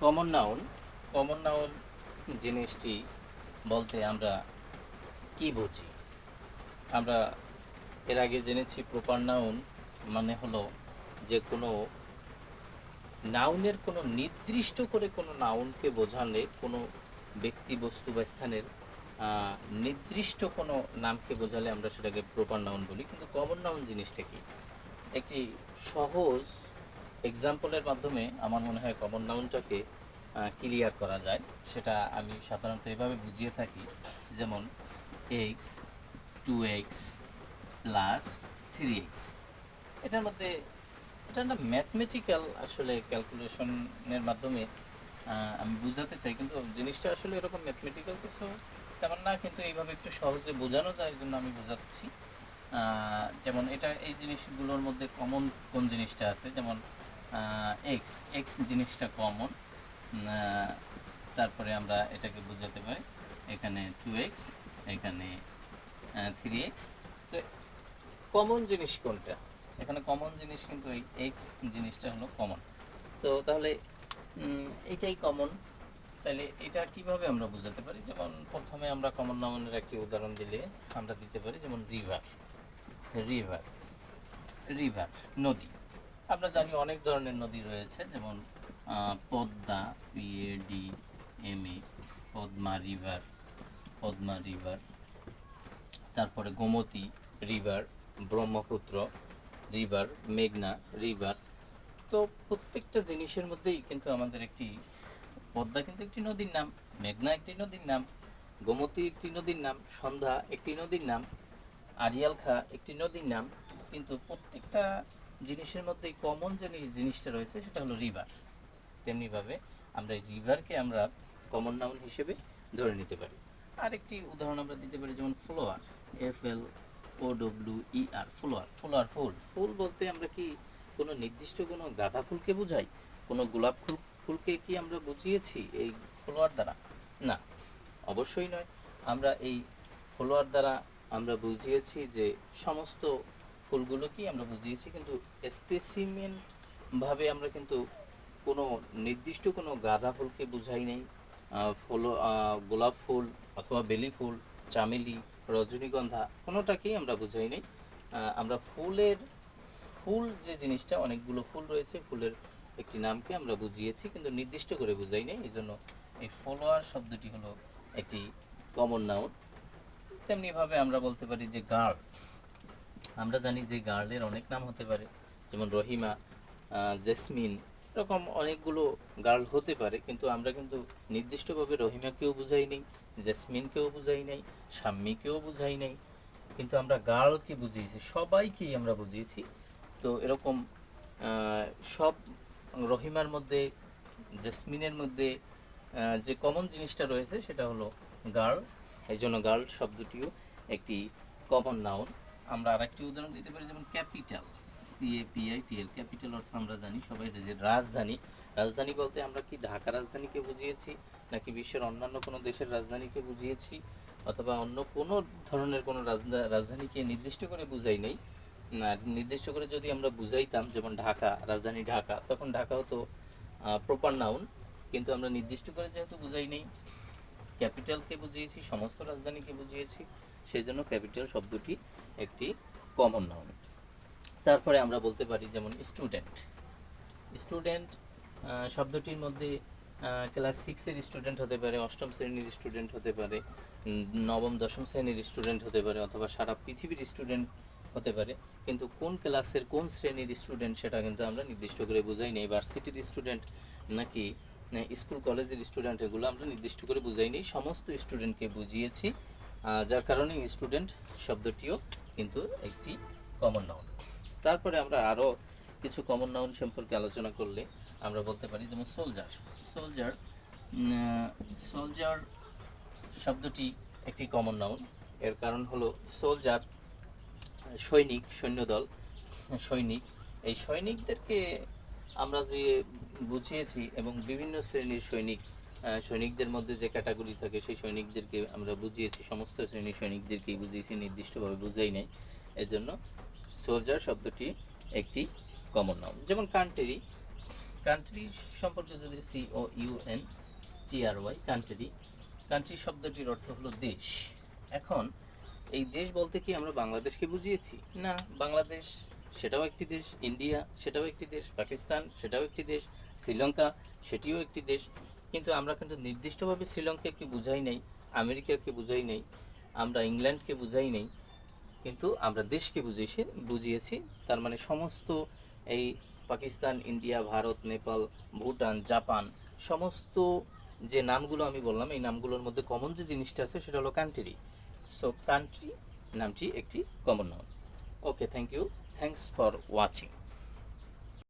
Common noun common noun জিনিসটি বলতে আমরা কি বুঝি? আমরা এর আগে জেনেছি প্রপার নাউন মানে হলো যে কোনো নাউনের কোনো নির্দিষ্ট করে কোনো নাউনকে বোঝালে কোনো ব্যক্তি বস্তু বা স্থানের নির্দিষ্ট কোনো নামকে বোঝালে আমরা সেটাকে প্রপার নাউন বলি। কিন্তু কমন নাউন জিনিসটা কি? একটি সহজ এক্সাম্পলের মাধ্যমে আমার মনে হয় কমন নাউনটাকে ক্লিয়ার করা যায়। সেটা আমি সাধারণত এভাবে বুঝিয়ে থাকি, যেমন এক্স, 2x প্লাস 3x। এটার মধ্যে এটা একটা ম্যাথমেটিক্যাল আসলে ক্যালকুলেশনের মাধ্যমে আমি বোঝাতে চাই, কিন্তু জিনিসটা আসলে এরকম ম্যাথমেটিক্যাল কিছু তেমন না, কিন্তু এইভাবে একটু সহজে বোঝানো যায় এই জন্য আমি বোঝাচ্ছি। যেমন এটা এই জিনিসগুলোর মধ্যে কমন কোন জিনিসটা আছে, যেমন এক্স এক্স জিনিসটা কমন। তারপরে আমরা এটাকে বোঝাতে পারি এখানে 2x, এখানে 3x। তো কমন জিনিস কোনটা? এখানে কমন জিনিস কিন্তু এই এক্স জিনিসটা হলো কমন। তো তাহলে এইটাই কমন। তাহলে এটা কিভাবে আমরা বোঝাতে পারি? যেমন প্রথমে আমরা কমন নাউনের একটি উদাহরণ দিলে আমরা দিতে পারি, যেমন রিভার। রিভার রিভার নদী। আমরা জানি অনেক ধরনের নদী রয়েছে, যেমন পদ্মা, PADMA, পদ্মা রিভার, তারপরে গোমতী রিভার, ব্রহ্মপুত্র রিভার, মেঘনা রিভার। তো প্রত্যেকটা জিনিসের মধ্যেই কিন্তু আমাদের একটি পদ্মা কিন্তু একটি নদীর নাম, মেঘনা একটি নদীর নাম, গোমতী একটি নদীর নাম, সন্ধ্যা একটি নদীর নাম, আড়িয়াল খাঁ একটি নদীর নাম। কিন্তু প্রত্যেকটা জিনিসের মধ্যে কমন যে জিনিসটা রয়েছে সেটা হলো রিভার। তেমনিভাবে আমরা এই রিভারকে আমরা কমন নাউন হিসেবে ধরে নিতে পারি। আরেকটি উদাহরণ আমরা দিতে পারি, যেমন ফ্লোয়ার, FLOWER, ফ্লোয়ার। ফ্লোয়ার ফুল। ফুল বলতে আমরা কি কোনো নির্দিষ্ট কোনো গাঁদা ফুলকে বোঝাই? কোনো গোলাপ ফুলকে কি আমরা বুঝিয়েছি এই ফ্লোয়ার দ্বারা? না, অবশ্যই নয়। আমরা এই ফ্লোয়ার দ্বারা আমরা বুঝিয়েছি যে সমস্ত ফুলগুলোকেই আমরা বুঝিয়েছি, কিন্তু স্পেসিমেনভাবে আমরা কিন্তু কোনো নির্দিষ্ট কোনো গাঁদা ফুলকে বুঝাই নাই, গোলাপ ফুল অথবা বেলি ফুল, চামেলি, রজনীগন্ধা কোনোটাকেই আমরা বুঝাই নাই। আমরা ফুল যে জিনিসটা, অনেকগুলো ফুল রয়েছে, ফুলের একটি নামকে আমরা বুঝিয়েছি কিন্তু নির্দিষ্ট করে বুঝাই নাই। এই জন্য এই ফলোয়ার শব্দটি হলো একটি কমন নাউন। তেমনিভাবে আমরা বলতে পারি যে গার্ল। আমরা জানি যে গার্লের অনেক নাম হতে পারে, যেমন রহিমা, জেসমিন, এরকম অনেকগুলো গার্ল হতে পারে, কিন্তু আমরা কিন্তু নির্দিষ্টভাবে রহিমাকেও বুঝাই নেই, জেসমিনকেও বুঝাই নাই, শাম্মীকেও বুঝাই নাই, কিন্তু আমরা গার্লকে বুঝিয়েছি, সবাইকেই আমরা বুঝিয়েছি। তো এরকম সব রহিমার মধ্যে, জেসমিনের মধ্যে যে কমন জিনিসটা রয়েছে সেটা হলো গার্ল। এই জন্য গার্ল শব্দটিও একটি কমন নাউন। আমরা আরেকটি উদাহরণ দিতে পারি, যেমন ক্যাপিটাল, CAPITAL। ক্যাপিটাল অর্থ আমরা জানি সবাই যে রাজধানী। রাজধানী বলতে আমরা কি ঢাকা রাজধানীকে বুঝিয়েছি, নাকি বিশ্বের অন্যান্য কোনো দেশের রাজধানীকে বুঝিয়েছি, অথবা অন্য কোনো ধরনের কোনো রাজধানীকে নির্দিষ্ট করে বুঝাই নেই? না, নির্দিষ্ট করে যদি আমরা বুঝাইতাম, যেমন ঢাকা, রাজধানী ঢাকা, তখন ঢাকা হতো প্রপার নাউন। কিন্তু আমরা নির্দিষ্ট করে যেহেতু বুঝাই নেই, ক্যাপিটালকে বুঝিয়েছি, সমস্ত রাজধানীকে বুঝিয়েছি, সেই জন্য ক্যাপিটাল শব্দটি একটি কমন নাউন। তারপরে আমরা বলতে পারি, যেমন স্টুডেন্ট। স্টুডেন্ট শব্দটির মধ্যে ক্লাস 6-এর স্টুডেন্ট হতে পারে, অষ্টম শ্রেণীর স্টুডেন্ট হতে পারে, নবম দশম শ্রেণীর স্টুডেন্ট হতে পারে, অথবা সারা পৃথিবীর স্টুডেন্ট হতে পারে। কিন্তু কোন ক্লাসের কোন শ্রেণীর স্টুডেন্ট সেটা কিন্তু আমরা নির্দিষ্ট করে বুঝাই নেই। ভার্সিটির স্টুডেন্ট নাকি স্কুল কলেজের স্টুডেন্ট, এগুলো আমরা নির্দিষ্ট করে বুঝাই নেই, সমস্ত স্টুডেন্টকে বুঝিয়েছি। যার কারণে স্টুডেন্ট শব্দটিও কিন্তু একটি কমন নাউন। তারপরে আমরা আরও কিছু কমন নাউন সম্পর্কে আলোচনা করলে আমরা বলতে পারি, যেমন সোলজার। সোলজার সোলজার শব্দটি একটি কমন নাউন। এর কারণ হলো সোলজার সৈনিক, সৈন্যদল, সৈনিক। এই সৈনিকদেরকে আমরা যে বুঝিয়েছি, এবং বিভিন্ন শ্রেণীর সৈনিক, সৈনিকদের মধ্যে যে ক্যাটাগরি থাকে সেই সৈনিকদেরকে আমরা বুঝিয়েছি, সমস্ত শ্রেণীর সৈনিকদেরকেই বুঝিয়েছি, নির্দিষ্টভাবে বুঝাই নাই। এর জন্য সোলজার শব্দটি একটি কমন নাউন। যেমন কান্ট্রি, কান্ট্রি সম্পর্কে যদি COUNTRY, কান্ট্রি, কান্ট্রি শব্দটির অর্থ হলো দেশ। এখন এই দেশ বলতে কি আমরা বাংলাদেশকে বুঝিয়েছি? না, বাংলাদেশ সেটাও একটি দেশ, ইন্ডিয়া সেটাও একটি দেশ, পাকিস্তান সেটাও একটি দেশ, শ্রীলঙ্কা সেটিও একটি দেশ। কিন্তু আমরা কিন্তু নির্দিষ্টভাবে শ্রীলঙ্কাকে বুঝাই নাই, আমেরিকাকে বুঝাই নাই, আমরা ইংল্যান্ডকে বুঝাই নাই, কিন্তু আমরা দেশকে বুঝিয়েছি। তার মানে সমস্ত এই পাকিস্তান, ইন্ডিয়া, ভারত, নেপাল, ভুটান, জাপান, সমস্ত যে নামগুলো আমি বললাম, এই নামগুলোর মধ্যে কমন যে জিনিসটা আছে সেটা হলো কান্ট্রি। সো কান্ট্রি নামটি একটি কমন নাম। Okay, thank you, thanks for watching.